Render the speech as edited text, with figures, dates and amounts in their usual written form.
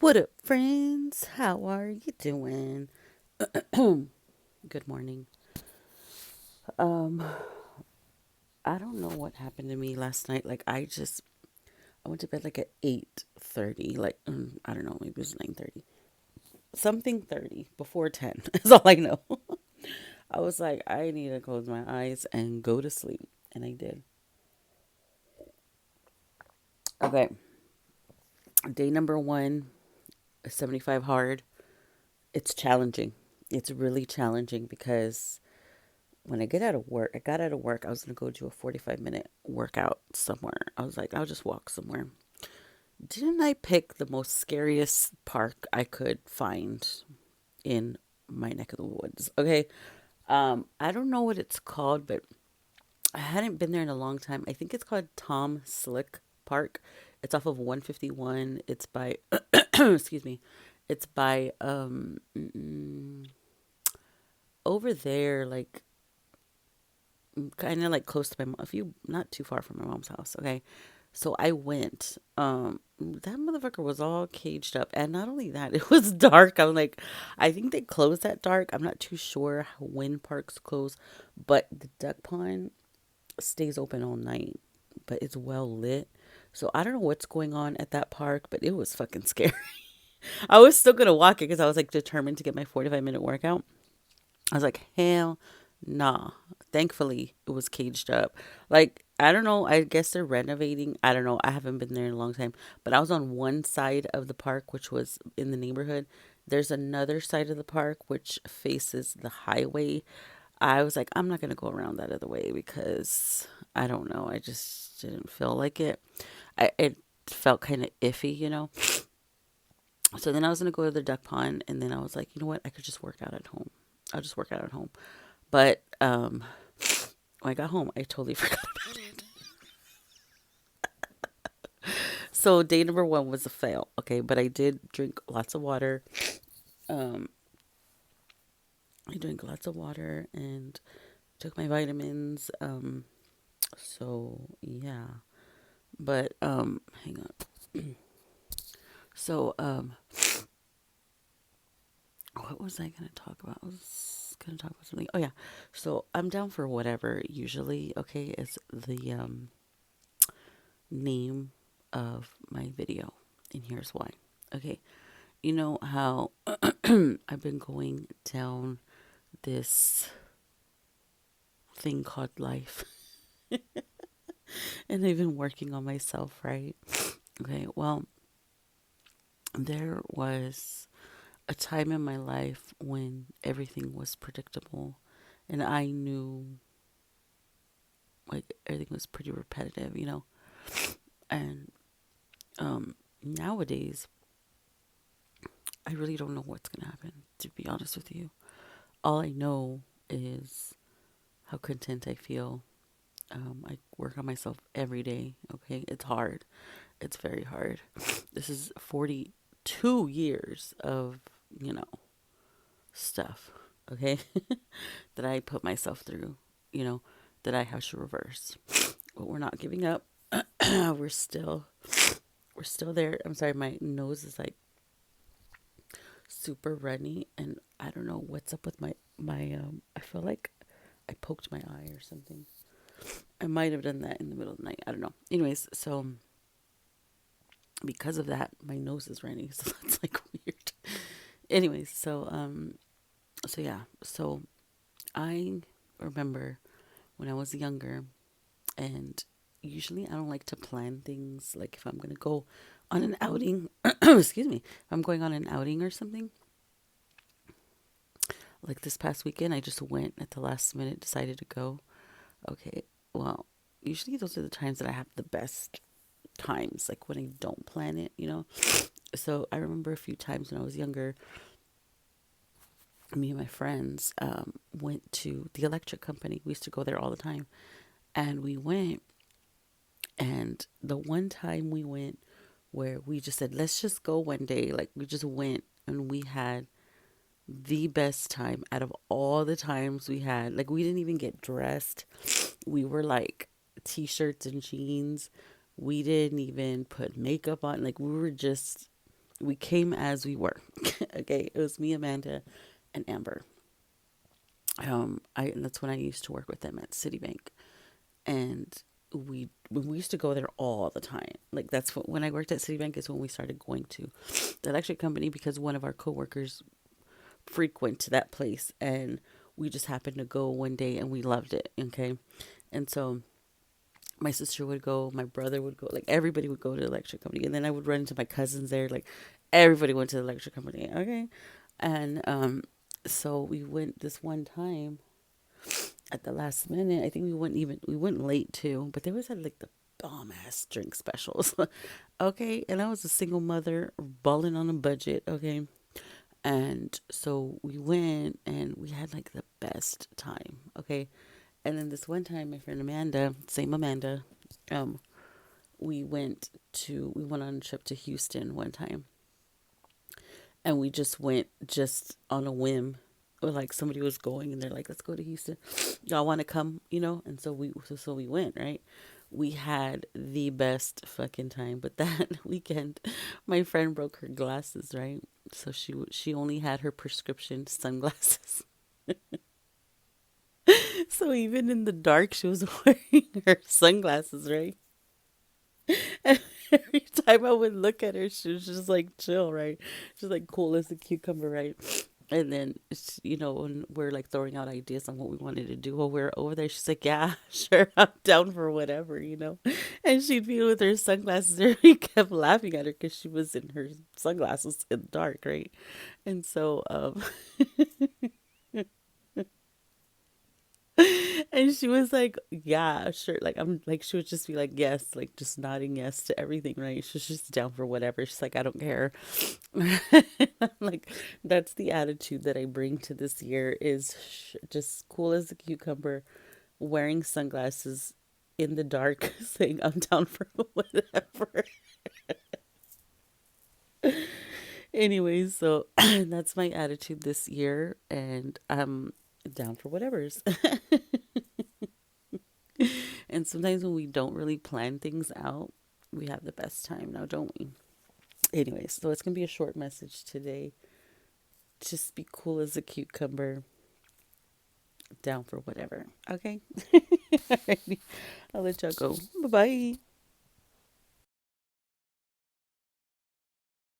What up, friends? How are you doing? Good morning. Um, I don't know what happened to me last night. I went to bed like at 8:30. I don't know, maybe it was 9:30. Something 30 before 10. That's all I know. I was like, I need to close my eyes and go to sleep, and I did. Okay, day number one, 75 hard. It's challenging. It's really challenging because when I got out of work, I was going to go do a 45-minute workout somewhere. I was like, I'll just walk somewhere. Didn't I pick the most scariest park I could find in my neck of the woods? Okay. I don't know what it's called, but I hadn't been there in a long time. I think it's called Tom Slick Park. It's off of 151. It's by, excuse me, it's by, over there, like kind of like close to my mom, if you not too far from my mom's house. Okay, so I went. That motherfucker was all caged up, and not only that, it was dark. I'm like, I think they closed at dark. I'm not too sure when parks close, but the duck pond stays open all night, but it's well lit. So I don't know what's going on at that park, but it was fucking scary. I was still gonna walk it because I was like determined to get my 45-minute workout. I was like, hell nah. Thankfully, it was caged up. Like, I don't know. I guess they're renovating. I don't know. I haven't been there in a long time. But I was on one side of the park, which was in the neighborhood. There's another side of the park which faces the highway. I was like, I'm not going to go around that other way because I don't know. I just didn't feel like it. It felt kind of iffy. So then I was going to go to the duck pond. And then I was like, you know what? I could just work out at home. I'll just work out at home. But when I got home, I totally forgot about it. So day number one was a fail. Okay, but I did drink lots of water. Um, I drank lots of water and took my vitamins. So yeah, but hang on. So what was I gonna talk about? I was gonna talk about something. Oh yeah, so I'm down for whatever. Usually, okay, is the name of my video, and here's why. Okay, you know how I've been going down this thing called life, and I've been working on myself, right? Okay, well, there was a time in my life when everything was predictable, and I knew like everything was pretty repetitive. And nowadays, I really don't know what's gonna happen. To be honest with you, all I know is how content I feel. I work on myself every day. Okay, it's hard. It's very hard. This is 42 years of you know stuff. Okay, that I put myself through. You know that I have to reverse. But we're not giving up. we're still we're still there. I'm sorry, my nose is like super runny, and I don't know what's up with my. I feel like I poked my eye or something. I might have done that in the middle of the night. I don't know. Anyways, so because of that, my nose is running. So that's like weird. Anyways, so yeah. So I remember when I was younger, and usually I don't like to plan things. Like if I'm gonna go on an outing, excuse me, if I'm going on an outing or something. Like this past weekend, I just went at the last minute, decided to go. Okay, well, usually those are the times that I have the best times, like when I don't plan it. So I remember a few times when I was younger, me and my friends went to the electric company. We used to go there all the time. And we went, and the one time we went where we just said, let's just go one day, like we just went and we had the best time out of all the times we had. Like we didn't even get dressed. We were like t-shirts and jeans. We didn't even put makeup on. Like we were just We came as we were. Okay, it was me, Amanda, and Amber. I That's when I used to work with them at Citibank, and we used to go there all the time. Like that's when I worked at Citibank is when we started going to the electric company because one of our coworkers frequent to that place, and we just happened to go one day and we loved it. Okay, and so my sister would go, my brother would go, like everybody would go to the electric company, and then I would run into my cousins there. Like everybody went to the electric company. Okay, and so we went this one time at the last minute. I think we went late too, but they always had like the bomb ass drink specials. Okay, and I was a single mother balling on a budget. Okay, and so we went and we had like the best time. Okay, and then this one time, my friend Amanda, same Amanda, um, we went on a trip to Houston one time, and we just went just on a whim. Or like somebody was going, and they're like, "Let's go to Houston. Y'all want to come?" And so we went. Right, we had the best fucking time. But that weekend, my friend broke her glasses. Right, so she only had her prescription sunglasses. So even in the dark, she was wearing her sunglasses, right? And every time I would look at her, she was just like chill, right? She's like cool as a cucumber, right? And then, when we're like throwing out ideas on what we wanted to do while we are over there, she's like, "Yeah, sure, I'm down for whatever." And she'd be with her sunglasses, and we kept laughing at her because she was in her sunglasses in the dark, right? And so, and she was like, "Yeah, sure." Like I'm like she would just be like, "Yes," like just nodding yes to everything, right? She's just down for whatever. She's like, "I don't care." Like that's the attitude that I bring to this year is just cool as a cucumber, wearing sunglasses in the dark, saying I'm down for whatever. Anyways, so that's my attitude this year, and I'm down for whatever's. And sometimes when we don't really plan things out, we have the best time now, don't we? Anyways, so it's going to be a short message today. Just be cool as a cucumber, down for whatever. Okay? Alrighty. I'll let y'all go. Bye bye.